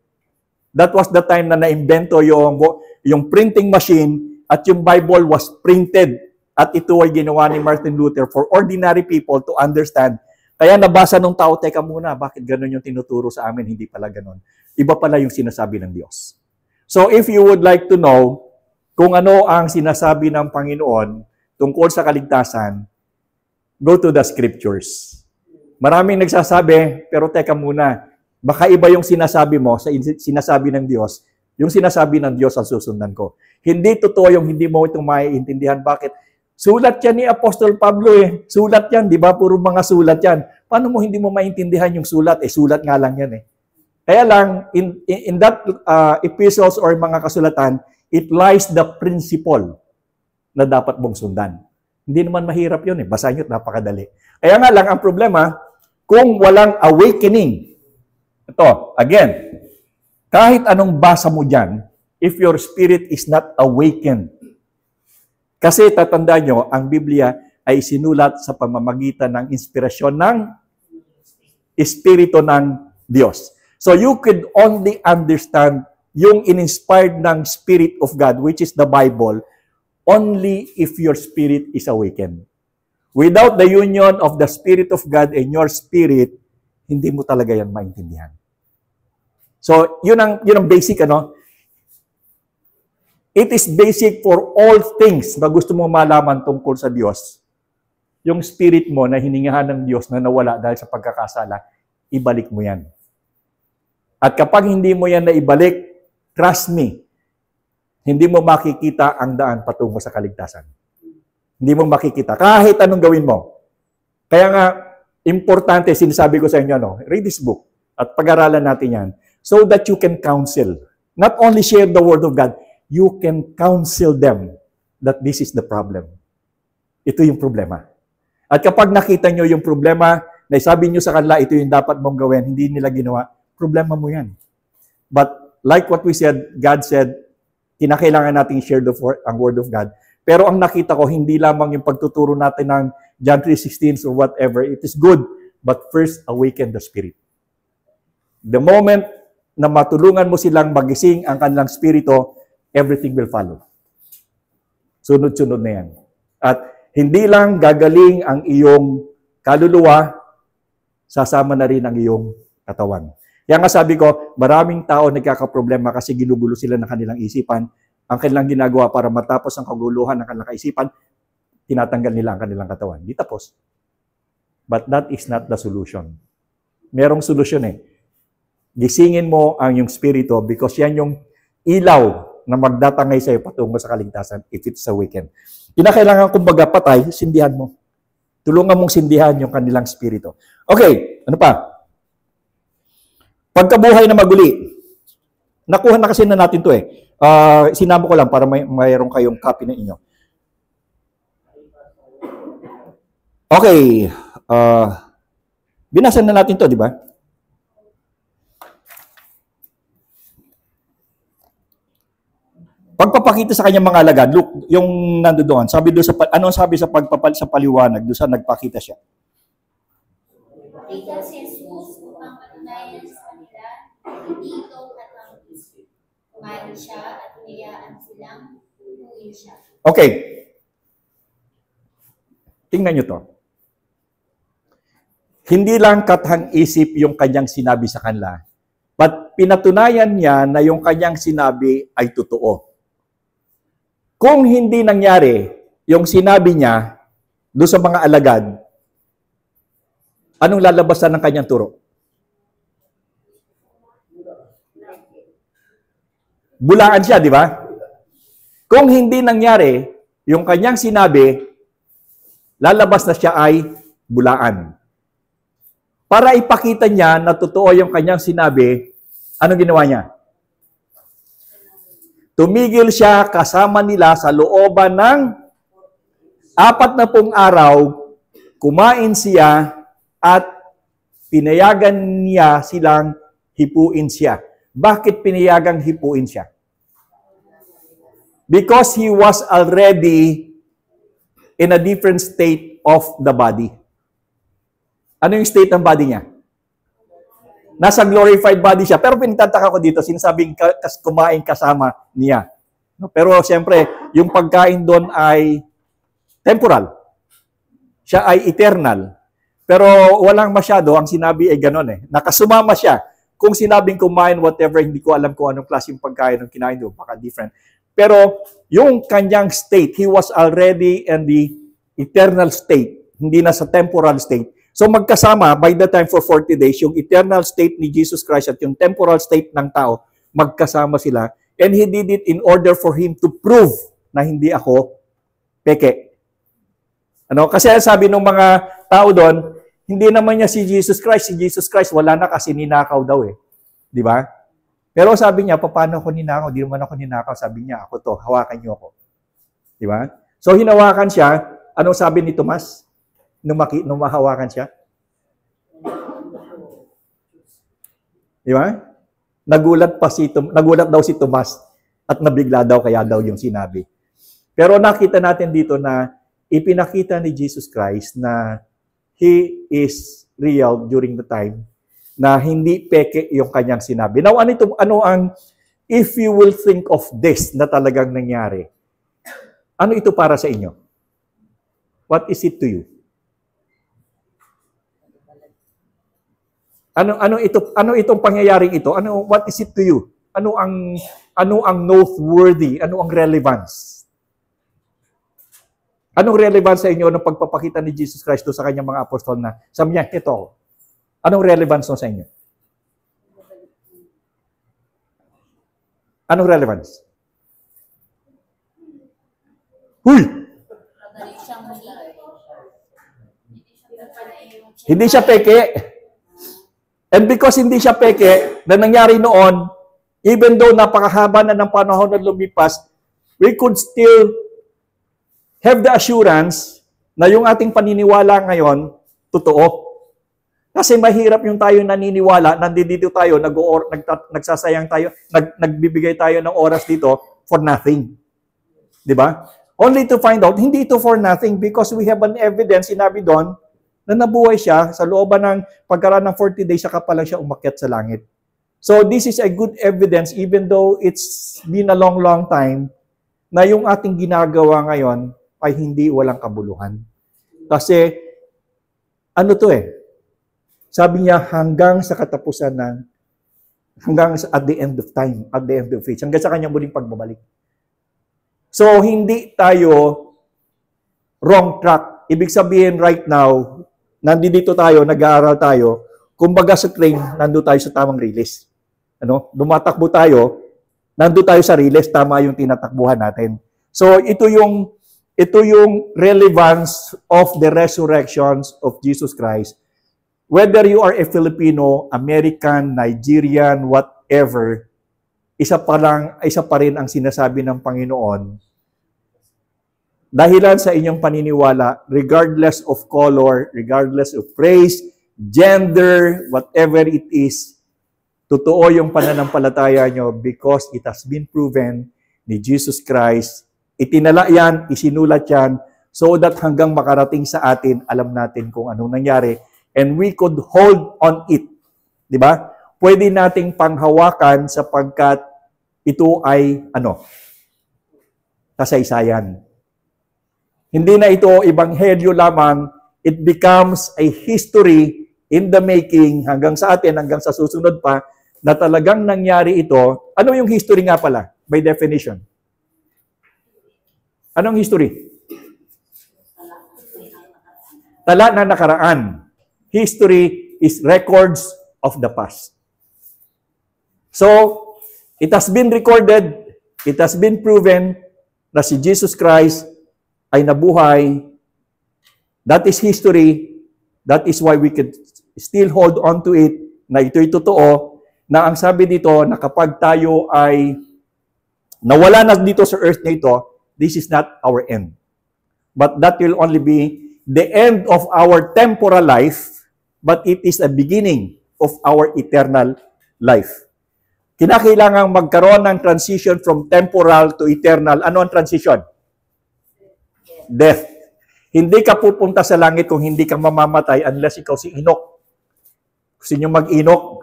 That was the time na na-invento yung printing machine at yung Bible was printed. At ito ay ginawa ni Martin Luther for ordinary people to understand. Kaya nabasa nung tao, teka muna, bakit ganun yung tinuturo sa amin? Hindi pala ganun. Iba pala yung sinasabi ng Diyos. So if you would like to know kung ano ang sinasabi ng Panginoon tungkol sa kaligtasan, go to the scriptures. Maraming nagsasabi, pero teka muna, baka iba yung sinasabi mo sa sinasabi ng Diyos, yung sinasabi ng Diyos ang susundan ko. Hindi totoo yung hindi mo itong maiintindihan. Bakit? Sulat yan ni Apostol Pablo Sulat yan, di ba? Puro mga sulat yan. Paano mo hindi mo maintindihan yung sulat? Sulat nga lang yan Kaya lang, in that epistles or mga kasulatan, it lies the principle na dapat mong sundan. Hindi naman mahirap yun eh. Basahin nyo, napakadali. Kaya nga lang, ang problema, kung walang awakening, ito, again, kahit anong basa mo dyan, if your spirit is not awakened, kasi tatandaan nyo, ang Biblia ay sinulat sa pamamagitan ng inspirasyon ng Espiritu ng Diyos. So you could only understand yung in-inspired ng Spirit of God, which is the Bible, only if your spirit is awakened. Without the union of the Spirit of God and your spirit, hindi mo talaga yan maintindihan. So, yun ang basic, ano? It is basic for all things na gusto mo malaman tungkol sa Diyos. Yung spirit mo na hiningahan ng Diyos na nawala dahil sa pagkakasala, ibalik mo yan. At kapag hindi mo yan na ibalik, trust me, hindi mo makikita ang daan patungo sa kaligtasan. Hindi mo makikita. Kahit anong gawin mo. Kaya nga, importante, sinasabi ko sa inyo, no, read this book at pag-aralan natin yan so that you can counsel. Not only share the Word of God, you can counsel them that this is the problem. Ito yung problema. At kapag nakita nyo yung problema, na sabi nyo sa kanila, ito yung dapat mong gawin, hindi nila ginawa, problema mo yan. But like what we said, God said, kinakailangan natin share ang Word of God. Pero ang nakita ko, hindi lamang yung pagtuturo natin ng John 3:16 or whatever, it is good, but first awaken the Spirit. The moment na matulungan mo silang magising ang kanilang spirito, everything will follow. Sunod-sunod na yan. At hindi lang gagaling ang iyong kaluluwa, sasama na rin ang iyong katawan. Kaya nga sabi ko, maraming tao nagkakaproblema kasi ginugulo sila ng kanilang isipan. Ang kanilang ginagawa para matapos ang kaguluhan ng kanilang kaisipan, tinatanggal nila ang kanilang katawan. Di tapos. But that is not the solution. Merong solusyon eh. Gisingin mo ang iyong spirito because yan yung ilaw na magdatangay sa iyo patungo sa kaligtasan if it's awakened. Kinakailangan kumbaga patay, sindihan mo. Tulungan mong sindihan yung kanilang spirito. Okay, ano pa? Pagkabuhay na maguli. Nakuha na kasi na natin to eh. Sinama ko lang para mayroon kayong copy na inyo. Okay. Binasa na natin to, di ba? Pagpapakita sa kanyang mga alagad, look, yung nandoon, sabi doon ano sabi sa sa paliwanag, doon sa nagpakita siya. Ikaw si Jesus upang patunayan sa kanila, hindi ito katangis. Kumain siya at hinayaan silang umuwi siya. Okay. Tingnan nyo to. Hindi lang katang-isip yung kanyang sinabi sa kanila, but pinatunayan niya na yung kanyang sinabi ay totoo. Kung hindi nangyari yung sinabi niya doon sa mga alagad, anong lalabasan ng kanyang turo? Bulaan siya, di ba? Kung hindi nangyari yung kanyang sinabi, lalabas na siya ay bulaan. Para ipakita niya na totoo yung kanyang sinabi, anong ginawa niya? Tumigil siya kasama nila sa looban ng 40 araw, kumain siya at pinayagan niya silang hipuin siya. Bakit pinayagang hipuin siya? Because he was already in a different state of the body. Ano yung state ng body niya? Nasa glorified body siya. Pero pinitataka ko dito, sinasabing kumain kasama niya. Pero siyempre, yung pagkain doon ay temporal. Siya ay eternal. Pero walang masyado, ang sinabi ay gano'n eh. Nakasumama siya. Kung sinabing kumain, whatever, hindi ko alam kung anong klaseng pagkain ang kinain doon, baka different. Pero yung kanyang state, he was already in the eternal state, hindi na sa temporal state. So magkasama, by the time for 40 days, yung eternal state ni Jesus Christ at yung temporal state ng tao, magkasama sila. And he did it in order for him to prove na hindi ako peke. Ano? Kasi sabi ng mga tao doon, hindi naman niya si Jesus Christ. Si Jesus Christ wala na kasi ninakaw daw eh. Di ba? Pero sabi niya, paano ako ninakaw? Di naman ako ninakaw. Sabi niya, ako to, hawakan niyo ako. Di ba? So hinawakan siya, Anong sabi ni Tomas? Nung mahawakan siya? Di ba? Nagulat daw si Tomas at nabigla daw kaya daw yung sinabi. Pero nakita natin dito na ipinakita ni Jesus Christ na He is real during the time na hindi peke yung kanyang sinabi. Now, if you will think of this na talagang nangyari, ano ito para sa inyo? What is it to you? Ano itong pangyayaring ito? What is it to you? Ano ang noteworthy? Ano ang relevance? Anong relevance sa inyo ng pagpapakita ni Jesus Christ sa kanyang mga apostol na sabi niya, ito. Anong relevance sa inyo? Anong relevance? Huy! Hindi siya peke. And because hindi siya peke, na nangyari noon, even though napakahaba na ng panahon na lumipas, we could still have the assurance na yung ating paniniwala ngayon, totoo. Kasi mahirap yung tayo naniniwala, nandito tayo, nagsasayang tayo, nagbibigay tayo ng oras dito for nothing. Di ba? Only to find out, hindi ito for nothing because we have an evidence, sinabi doon, na nabuhay siya sa looban ng pagkaraan ng 40 days, saka pa lang siya umakyat sa langit. So this is a good evidence even though it's been a long, long time na yung ating ginagawa ngayon ay hindi walang kabuluhan. Kasi ano to sabi niya hanggang sa katapusan hanggang at the end of time, at the end of age, hanggang sa kanyang muling pagbabalik. So hindi tayo wrong track. Ibig sabihin right now, nandito tayo, nag-aaral tayo, kumbaga sa train, nandito tayo sa tamang release. Dumatakbo tayo, nandito tayo sa release, tama yung tinatakbuhan natin. So ito yung relevance of the resurrections of Jesus Christ. Whether you are a Filipino, American, Nigerian, whatever, isa pa rin ang sinasabi ng Panginoon. Dahilan sa inyong paniniwala, regardless of color, regardless of race, gender, whatever it is, totoo yung pananampalataya nyo because it has been proven ni Jesus Christ. Itinala yan, isinulat yan, so that hanggang makarating sa atin, alam natin kung anong nangyari. And we could hold on it. Di ba? Pwede nating panghawakan sapagkat ito ay, kasaysayan. Hindi na ito ebanghelyo lamang, it becomes a history in the making hanggang sa atin, hanggang sa susunod pa, na talagang nangyari ito. Ano yung history nga pala, by definition? Anong history? Tala na nakaraan. History is records of the past. So, it has been recorded, it has been proven na si Jesus Christ ay nabuhay. That is history. That is why we could still hold on to it, na ito'y totoo, na ang sabi dito, na kapag tayo ay nawala na dito sa earth na ito, this is not our end. But that will only be the end of our temporal life, but it is a beginning of our eternal life. Kinakailangang magkaroon ng transition from temporal to eternal. Ano ang transition? Death. Hindi ka pupunta sa langit kung hindi ka mamamatay unless ikaw si Enoch. Gusto nyo mag-Enoch?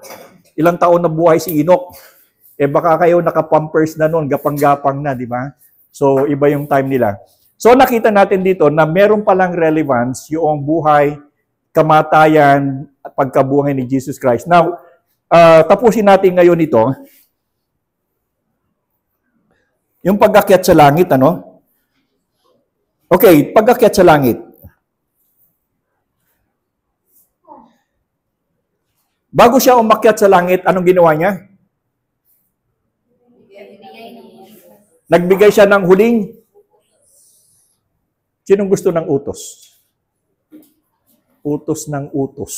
Ilang taon na buhay si Enoch? Baka kayo nakapampers na noon, gapang-gapang na, di ba? So, iba yung time nila. So, nakita natin dito na meron palang relevance yung buhay, kamatayan, at pagkabuhay ni Jesus Christ. Now, tapusin natin ngayon ito. Yung pag-akyat sa langit, Okay, pag-akyat sa langit. Bago siya umakyat sa langit, anong ginawa niya? Nagbigay siya ng huling. Sinong gusto ng utos? Utos ng utos.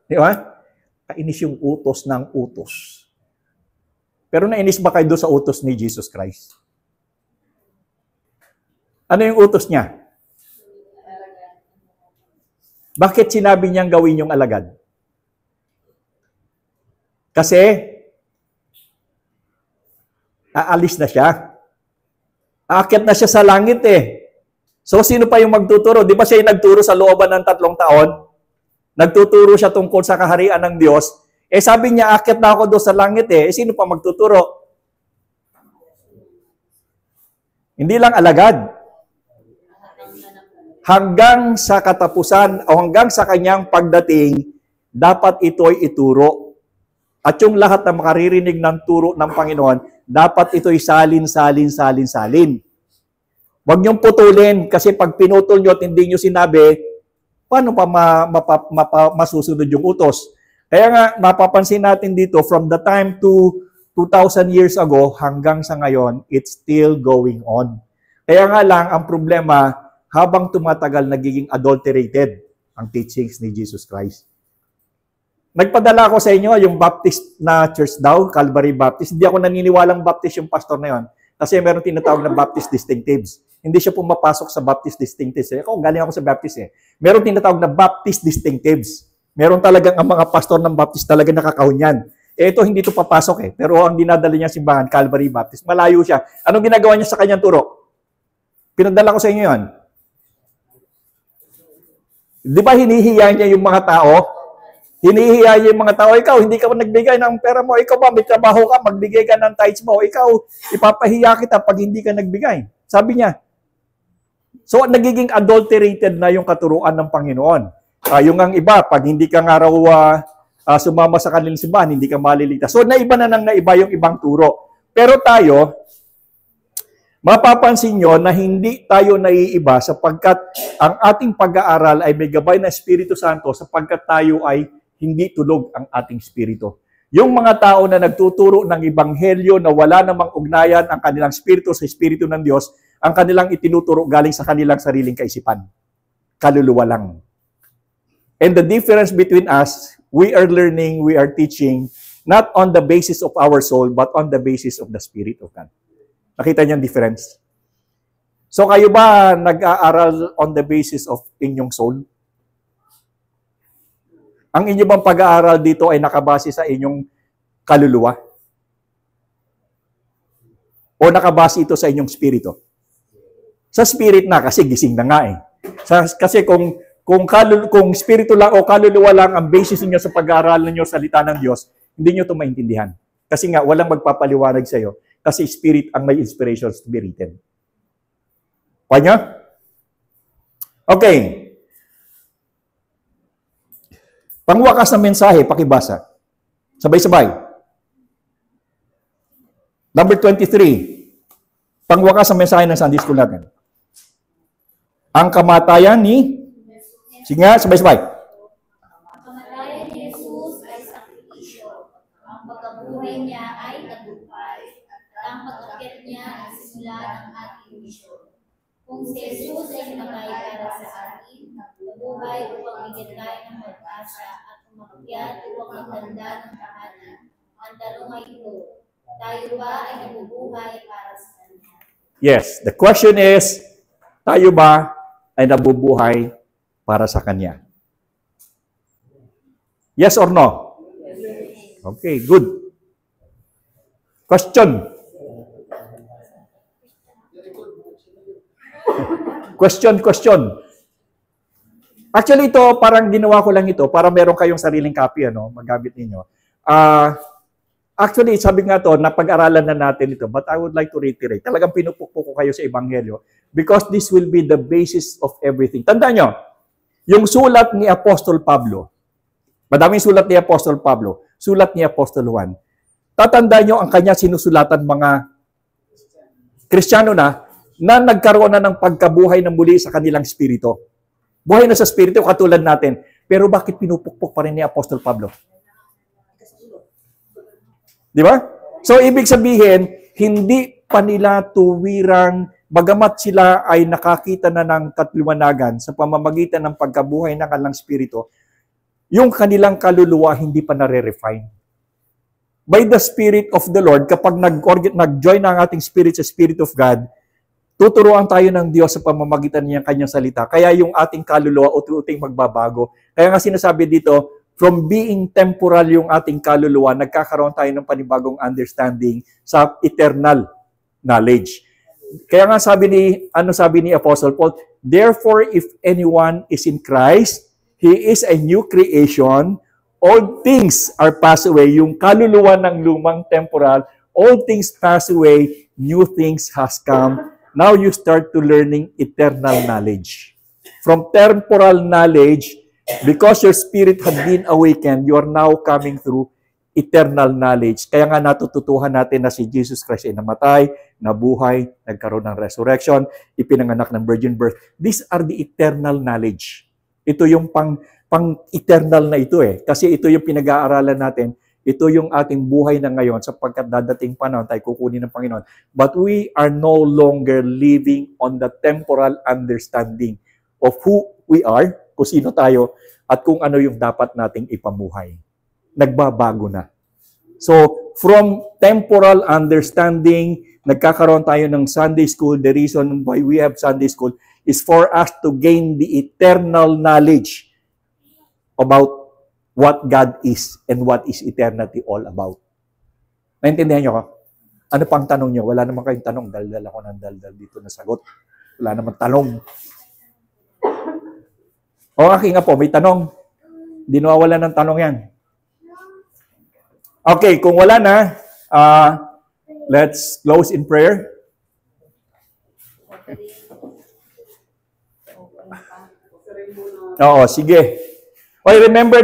Di ba? Kainis yung utos ng utos. Pero nainis ba kayo doon sa utos ni Jesus Christ? Ano yung utos niya? Bakit sinabi niyang gawin yung alagad? Kasi, aalis na siya. Aakyat na siya sa langit eh. So, sino pa yung magtuturo? Di ba siya yung nagturo sa looban ng 3 taon? Nagtuturo siya tungkol sa kaharian ng Diyos. Eh, sabi niya, aakyat na ako doon sa langit eh. Sino pa magtuturo? Hindi lang alagad. Hanggang sa katapusan o hanggang sa kanyang pagdating, dapat ito'y ituro. At yung lahat na makaririnig ng turo ng Panginoon, dapat ito'y salin. Huwag niyong putulin kasi pag pinutol nyo at hindi nyo sinabi, paano pa masusunod yung utos? Kaya nga, mapapansin natin dito, from the time to 2,000 years ago hanggang sa ngayon, it's still going on. Kaya nga lang, ang problema, habang tumatagal, nagiging adulterated ang teachings ni Jesus Christ. Nagpadala ko sa inyo yung Baptist na church daw, Calvary Baptist. Hindi ako naniniwalang Baptist yung pastor na yon kasi meron tinatawag na Baptist distinctives. Hindi siya pumapasok sa Baptist distinctives. Ako, galing ako sa Baptist eh. Meron tinatawag na Baptist distinctives. Meron talagang ang mga pastor ng Baptist talaga nakakahon yan. Eh, ito hindi ito papasok eh. Pero ang dinadala niya simbahan, Calvary Baptist. Malayo siya. Anong ginagawa niya sa kanyang turo? Pinadala ko sa inyo yan. Di ba hinihiya niya yung mga tao? Hinihiya niya yung mga tao. Ikaw, hindi ka nagbigay ng pera mo. Ikaw ba, may trabaho ka, magbigay ka ng tithes mo. Ikaw, ipapahiya kita pag hindi ka nagbigay. Sabi niya. So, nagiging adulterated na yung katuruan ng Panginoon. Yung ang iba, pag hindi ka nga raw sumama sa kanilang simbahan, hindi ka maliligtas. So, naiba na naiba yung ibang turo. Pero tayo, mapapansin nyo na hindi tayo naiiba sapagkat ang ating pag-aaral ay may gabay na Espiritu Santo sapagkat tayo ay hindi tulog ang ating spirito. Yung mga tao na nagtuturo ng Ebanghelyo na wala namang ugnayan ang kanilang spirito sa Espiritu ng Diyos, ang kanilang itinuturo galing sa kanilang sariling kaisipan. Kaluluwa lang. And the difference between us, we are learning, we are teaching, not on the basis of our soul, but on the basis of the Spirit of God. Nakita niyo ang difference? So kayo ba nag-aaral on the basis of inyong soul? Ang inyo bang pag-aaral dito ay nakabase sa inyong kaluluwa? O nakabase ito sa inyong spirito? Sa spirit na, kasi gising na nga eh. Kasi kung spirito lang o kaluluwa lang ang basis niyo sa pag-aaral niyo sa salita ng Diyos, hindi niyo ito maintindihan. Kasi nga, walang magpapaliwanag sa iyo. Kasi spirit ang may inspirations to be written. Panya? Okay. Pangwakas na mensahe, pakibasa. Sabay-sabay. Number 23. Pangwakas na mensahe ng Sunday School natin. Ang kamatayan ni... Sige nga, sabay-sabay. Ang kamatayan ni Jesus ay sakripisyo. Ang pagkabuhay niya ay tagumpay. Ang pag-akyat niya ay simula ng ating misyon. Kung si Jesus ay namatay para sa atin, nabuhay upang bigyan tayo ng pag-asa at umakyat upang magtanda ng tahanan. Ang tanong ay ito, tayo ba ay nabubuhay para sa Kanya? Yes, the question is, tayo ba ay nabubuhay para sa Kanya? Yes or no? Okay, good. Question. Question. Actually, ito, parang ginawa ko lang ito para meron kayong sariling copy, magamit ninyo. Actually, sabi nga to, napag-aralan na natin ito, but I would like to reiterate. Talagang pinupukpok ko kayo sa Ebanghelyo because this will be the basis of everything. Tandaan nyo, yung sulat ni Apostol Pablo, madaming sulat ni Apostol Pablo, sulat ni Apostol Juan, tatandaan nyo ang kanya sinusulatan mga Kristiyano na nagkaroon na ng pagkabuhay ng muli sa kanilang spirito. Buhay na sa spirito, katulad natin. Pero bakit pinupukpok pa rin ni Apostol Pablo? Di ba? So, ibig sabihin, hindi pa nila tuwirang, bagamat sila ay nakakita na ng katliwanagan sa pamamagitan ng pagkabuhay ng kanilang spirito, yung kanilang kaluluwa hindi pa nare-refine. By the Spirit of the Lord, kapag nag-join ang ating spirit sa Spirit of God, tuturuan tayo ng Diyos sa pamamagitan niyang kanyang salita. Kaya yung ating kaluluwa unti-unting magbabago. Kaya nga sinasabi dito, from being temporal yung ating kaluluwa, nagkakaroon tayo ng panibagong understanding sa eternal knowledge. Kaya nga sabi ni Apostle Paul, therefore if anyone is in Christ, he is a new creation. All things are passed away. Yung kaluluwa ng lumang temporal, all things pass away, new things has come. Now you start to learning eternal knowledge. From temporal knowledge, because your spirit had been awakened, you are now coming through eternal knowledge. Kaya nga natututuhan natin na si Jesus Christ ay namatay, nabuhay, nagkaroon ng resurrection, ipinanganak ng virgin birth. These are the eternal knowledge. Ito yung pang-eternal na ito eh. Kasi ito yung pinag-aaralan natin. Ito yung ating buhay na ngayon sapagkat dadating panahon tayo kukunin ng Panginoon. But we are no longer living on the temporal understanding of who we are, kung sino tayo, at kung ano yung dapat nating ipamuhay. Nagbabago na. So, from temporal understanding, nagkakaroon tayo ng Sunday school. The reason why we have Sunday school is for us to gain the eternal knowledge about what God is and what is eternity all about. Naintindihan nyo ko? Ano pang tanong nyo? Wala naman kayong tanong. Daldal ako ng daldal dito na sagot. Wala naman tanong. O, aking nga po, may tanong. Di nawawala ng tanong yan. Okay, kung wala na, let's close in prayer. Oo, sige. Okay, remember